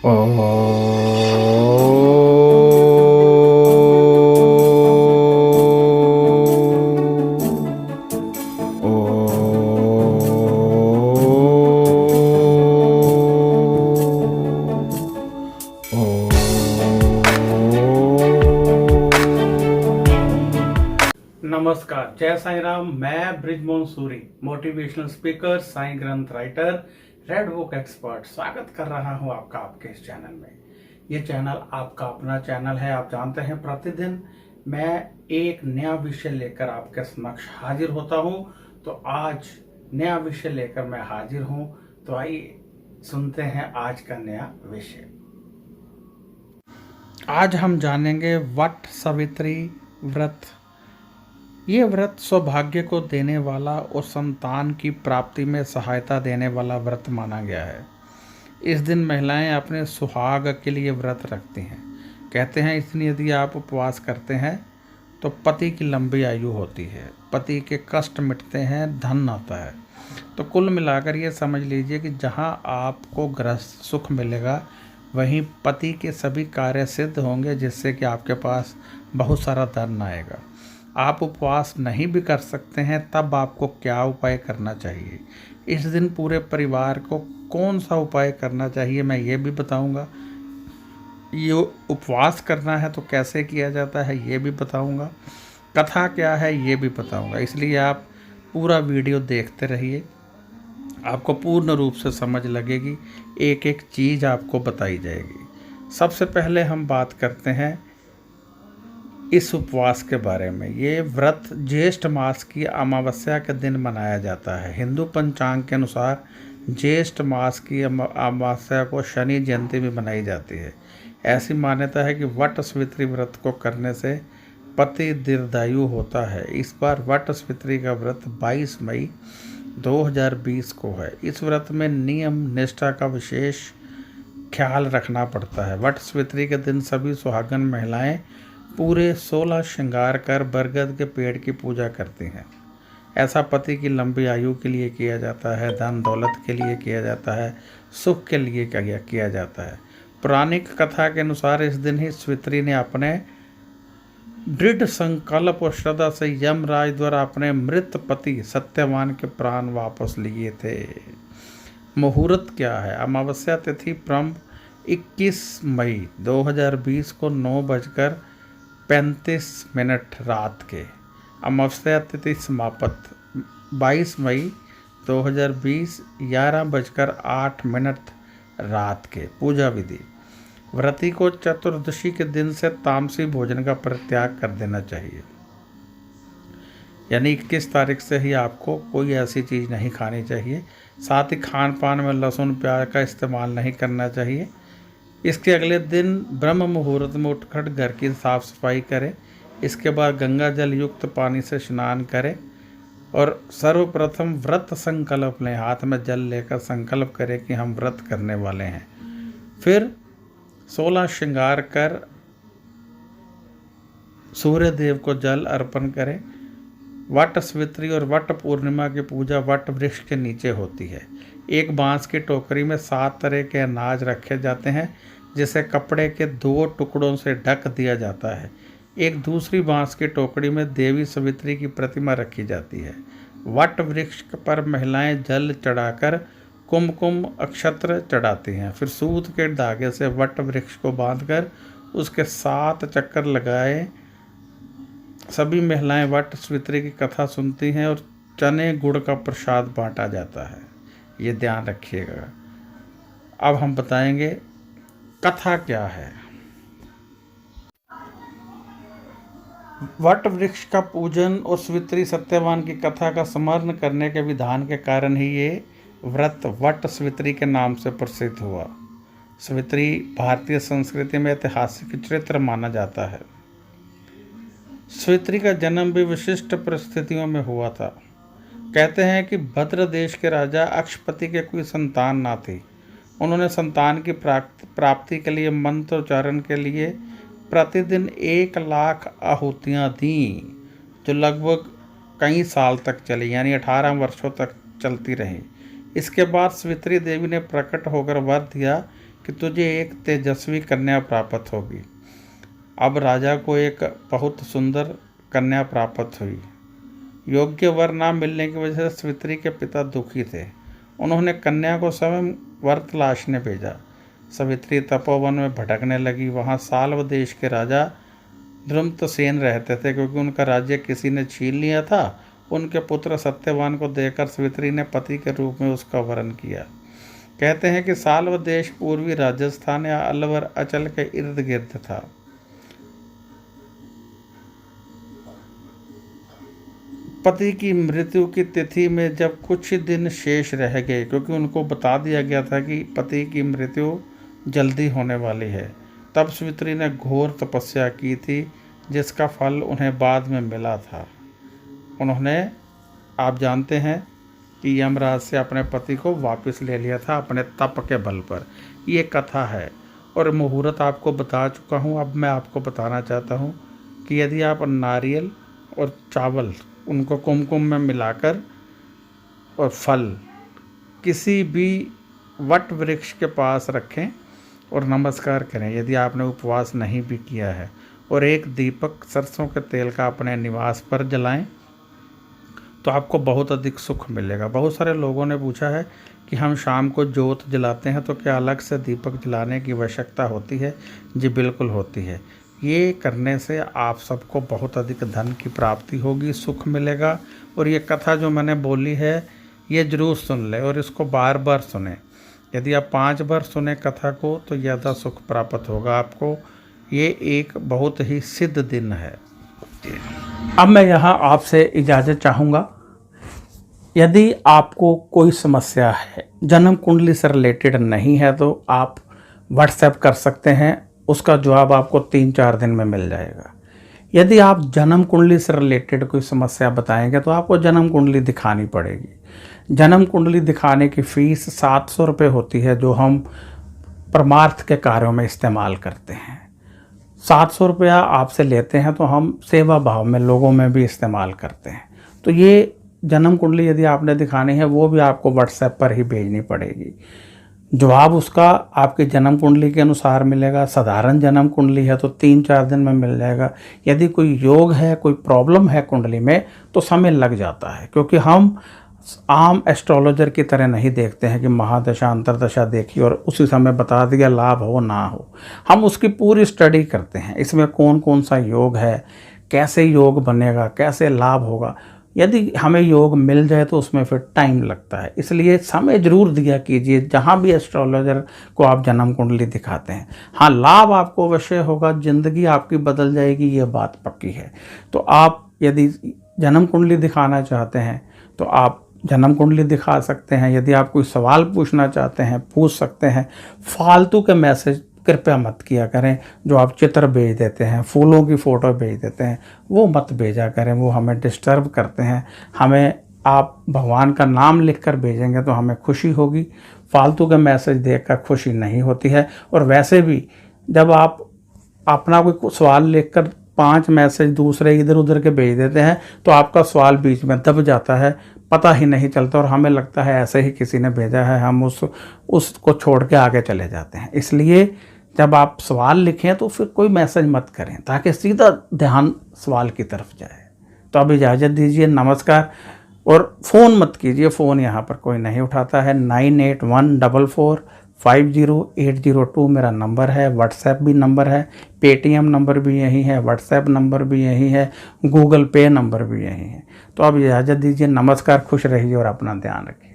ओ नमस्कार, जय साईं राम। मैं ब्रिजमोहन सूरी, मोटिवेशनल स्पीकर, साईं ग्रंथ राइटर, रेड बुक एक्सपर्ट, स्वागत कर रहा हूं आपका आपके इस चैनल में। ये चैनल आपका अपना चैनल है। आप जानते हैं प्रतिदिन मैं एक नया विषय लेकर आपके समक्ष हाजिर होता हूं। तो आज नया विषय लेकर मैं हाजिर हूं। तो आइए सुनते हैं आज का नया विषय। आज हम जानेंगे वट सावित्री व्रत। ये व्रत सौभाग्य को देने वाला और संतान की प्राप्ति में सहायता देने वाला व्रत माना गया है। इस दिन महिलाएं अपने सुहाग के लिए व्रत रखती हैं। कहते हैं इस दिन यदि आप उपवास करते हैं तो पति की लंबी आयु होती है, पति के कष्ट मिटते हैं, धन आता है। तो कुल मिलाकर ये समझ लीजिए कि जहाँ आपको गृहस्थ सुख मिलेगा वहीं पति के सभी कार्य सिद्ध होंगे, जिससे कि आपके पास बहुत सारा धन आएगा। आप उपवास नहीं भी कर सकते हैं तब आपको क्या उपाय करना चाहिए, इस दिन पूरे परिवार को कौन सा उपाय करना चाहिए, मैं ये भी बताऊंगा। ये उपवास करना है तो कैसे किया जाता है ये भी बताऊंगा। कथा क्या है ये भी बताऊंगा। इसलिए आप पूरा वीडियो देखते रहिए, आपको पूर्ण रूप से समझ लगेगी, एक एक चीज़ आपको बताई जाएगी। सबसे पहले हम बात करते हैं इस उपवास के बारे में। ये व्रत ज्येष्ठ मास की अमावस्या के दिन मनाया जाता है। हिंदू पंचांग के अनुसार ज्येष्ठ मास की अमावस्या को शनि जयंती भी मनाई जाती है। ऐसी मान्यता है कि वट सावित्री व्रत को करने से पति दीर्घायु होता है। इस बार वट सावित्री का व्रत 22 मई 2020 को है। इस व्रत में नियम निष्ठा का विशेष ख्याल रखना पड़ता है। वट सावित्री के दिन सभी सुहागन महिलाएं पूरे 16 श्रृंगार कर बरगद के पेड़ की पूजा करती हैं। ऐसा पति की लंबी आयु के लिए किया जाता है, धन दौलत के लिए किया जाता है, सुख के लिए किया जाता है। पौराणिक कथा के अनुसार इस दिन ही सावित्री ने अपने दृढ़ संकल्प और श्रद्धा से यमराज द्वारा अपने मृत पति सत्यवान के प्राण वापस लिए थे। मुहूर्त क्या है? अमावस्या तिथि प्रारंभ 21 मई 2020 को 9:35 रात के। अमावस्या तिथि समाप्त 22 मई 2020 11:08 रात के। पूजा विधि: व्रती को चतुर्दशी के दिन से तामसी भोजन का परित्याग कर देना चाहिए। यानी 21 तारीख से ही आपको कोई ऐसी चीज़ नहीं खानी चाहिए। साथ ही खान पान में लहसुन प्याज का इस्तेमाल नहीं करना चाहिए। इसके अगले दिन ब्रह्म मुहूर्त में उठकर घर की साफ़ सफाई करें। इसके बाद गंगा जल युक्त पानी से स्नान करें और सर्वप्रथम व्रत संकल्प लें। हाथ में जल लेकर संकल्प करें कि हम व्रत करने वाले हैं। फिर 16 श्रृंगार कर सूर्य देव को जल अर्पण करें। वट सावित्री और वट पूर्णिमा की पूजा वट वृक्ष के नीचे होती है। एक बांस की टोकरी में 7 तरह के अनाज रखे जाते हैं, जिसे कपड़े के 2 टुकड़ों से ढक दिया जाता है। एक दूसरी बांस की टोकरी में देवी सावित्री की प्रतिमा रखी जाती है। वट वृक्ष पर महिलाएं जल चढ़ाकर कुमकुम अक्षत्र चढ़ाती हैं। फिर सूत के धागे से वट वृक्ष को बांधकर उसके 7 चक्कर लगाए सभी महिलाएं वट सावित्री की कथा सुनती हैं और चने गुड़ का प्रसाद बांटा जाता है। ये ध्यान रखिएगा। अब हम बताएंगे कथा क्या है। वट वृक्ष का पूजन और सावित्री सत्यवान की कथा का स्मरण करने के विधान के कारण ही ये व्रत वट सावित्री के नाम से प्रसिद्ध हुआ। सावित्री भारतीय संस्कृति में ऐतिहासिक चरित्र माना जाता है। सावित्री का जन्म भी विशिष्ट परिस्थितियों में हुआ था। कहते हैं कि भद्र देश के राजा अक्षपति के कोई संतान ना थी। उन्होंने संतान की प्राप्ति के लिए मंत्रोच्चारण के लिए प्रतिदिन 1 लाख आहुतियाँ दी, जो लगभग कई साल तक चली, यानी 18 वर्षों तक चलती रहीं। इसके बाद सावित्री देवी ने प्रकट होकर वर दिया कि तुझे एक तेजस्वी कन्या प्राप्त होगी। अब राजा को एक बहुत सुंदर कन्या प्राप्त हुई। योग्य वर ना मिलने की वजह से सवित्री के पिता दुखी थे। उन्होंने कन्या को स्वयं वर तलाशने भेजा। सवित्री तपोवन में भटकने लगी। वहाँ साल्व देश के राजा द्रुमतसेन रहते थे। क्योंकि उनका राज्य किसी ने छीन लिया था, उनके पुत्र सत्यवान को देखकर सवित्री ने पति के रूप में उसका वरण किया। कहते हैं कि साल्व देश पूर्वी राजस्थान या अलवर अचल के इर्द गिर्द था। पति की मृत्यु की तिथि में जब कुछ ही दिन शेष रह गए, क्योंकि उनको बता दिया गया था कि पति की मृत्यु जल्दी होने वाली है, तब सवित्री ने घोर तपस्या की थी, जिसका फल उन्हें बाद में मिला था। उन्होंने, आप जानते हैं कि यमराज से अपने पति को वापस ले लिया था अपने तप के बल पर। ये कथा है और मुहूर्त आपको बता चुका हूँ। अब मैं आपको बताना चाहता हूँ कि यदि आप नारियल और चावल उनको कुमकुम में मिलाकर और फल किसी भी वट वृक्ष के पास रखें और नमस्कार करें, यदि आपने उपवास नहीं भी किया है, और एक दीपक सरसों के तेल का अपने निवास पर जलाएं, तो आपको बहुत अधिक सुख मिलेगा। बहुत सारे लोगों ने पूछा है कि हम शाम को जोत जलाते हैं तो क्या अलग से दीपक जलाने की आवश्यकता होती है? जी बिल्कुल होती है। ये करने से आप सबको बहुत अधिक धन की प्राप्ति होगी, सुख मिलेगा। और ये कथा जो मैंने बोली है ये ज़रूर सुन ले और इसको बार बार सुने। यदि आप 5 बार सुने कथा को तो ज़्यादा सुख प्राप्त होगा आपको। ये एक बहुत ही सिद्ध दिन है। अब मैं यहाँ आपसे इजाज़त चाहूँगा। यदि आपको कोई समस्या है, जन्म कुंडली से रिलेटेड नहीं है, तो आप व्हाट्सएप कर सकते हैं, उसका जवाब आपको 3-4 दिन में मिल जाएगा। यदि आप जन्म कुंडली से रिलेटेड कोई समस्या बताएंगे तो आपको जन्म कुंडली दिखानी पड़ेगी। जन्म कुंडली दिखाने की फ़ीस 700 रुपये होती है, जो हम परमार्थ के कार्यों में इस्तेमाल करते हैं। 700 रुपया आपसे लेते हैं तो हम सेवा भाव में लोगों में भी इस्तेमाल करते हैं। तो ये जन्म कुंडली यदि आपने दिखानी है वो भी आपको व्हाट्सएप पर ही भेजनी पड़ेगी। जवाब उसका आपकी जन्म कुंडली के अनुसार मिलेगा। साधारण जन्म कुंडली है तो 3-4 दिन में मिल जाएगा। यदि कोई योग है, कोई प्रॉब्लम है कुंडली में, तो समय लग जाता है, क्योंकि हम आम एस्ट्रोलॉजर की तरह नहीं देखते हैं कि महादशा अंतरदशा देखी और उसी समय बता दिया लाभ हो ना हो। हम उसकी पूरी स्टडी करते हैं, इसमें कौन कौन सा योग है, कैसे योग बनेगा, कैसे लाभ होगा। यदि हमें योग मिल जाए तो उसमें फिर टाइम लगता है, इसलिए समय ज़रूर दिया कीजिए जहाँ भी एस्ट्रोलॉजर को आप जन्म कुंडली दिखाते हैं। हाँ, लाभ आपको अवश्य होगा, ज़िंदगी आपकी बदल जाएगी, ये बात पक्की है। तो आप यदि जन्म कुंडली दिखाना चाहते हैं तो आप जन्म कुंडली दिखा सकते हैं। यदि आप कोई सवाल पूछना चाहते हैं पूछ सकते हैं। फालतू के मैसेज कृपया मत किया करें। जो आप चित्र भेज देते हैं, फूलों की फ़ोटो भेज देते हैं, वो मत भेजा करें, वो हमें डिस्टर्ब करते हैं। हमें आप भगवान का नाम लिखकर भेजेंगे तो हमें खुशी होगी। फालतू के मैसेज देखकर खुशी नहीं होती है। और वैसे भी जब आप अपना कोई सवाल लिखकर 5 मैसेज दूसरे इधर उधर के भेज देते हैं तो आपका सवाल बीच में दब जाता है, पता ही नहीं चलता और हमें लगता है ऐसे ही किसी ने भेजा है, हम उसको छोड़ के आगे चले जाते हैं। इसलिए जब आप सवाल लिखें तो फिर कोई मैसेज मत करें, ताकि सीधा ध्यान सवाल की तरफ जाए। तो अब इजाज़त दीजिए, नमस्कार। और फ़ोन मत कीजिए, फ़ोन यहाँ पर कोई नहीं उठाता है। 9814450802 मेरा नंबर है। व्हाट्सएप भी नंबर है, पेटीएम नंबर भी यही है, व्हाट्सएप नंबर भी यही है, गूगल पे नंबर भी यही है। तो अब इजाज़त दीजिए, नमस्कार, खुश रहिए और अपना ध्यान रखिए।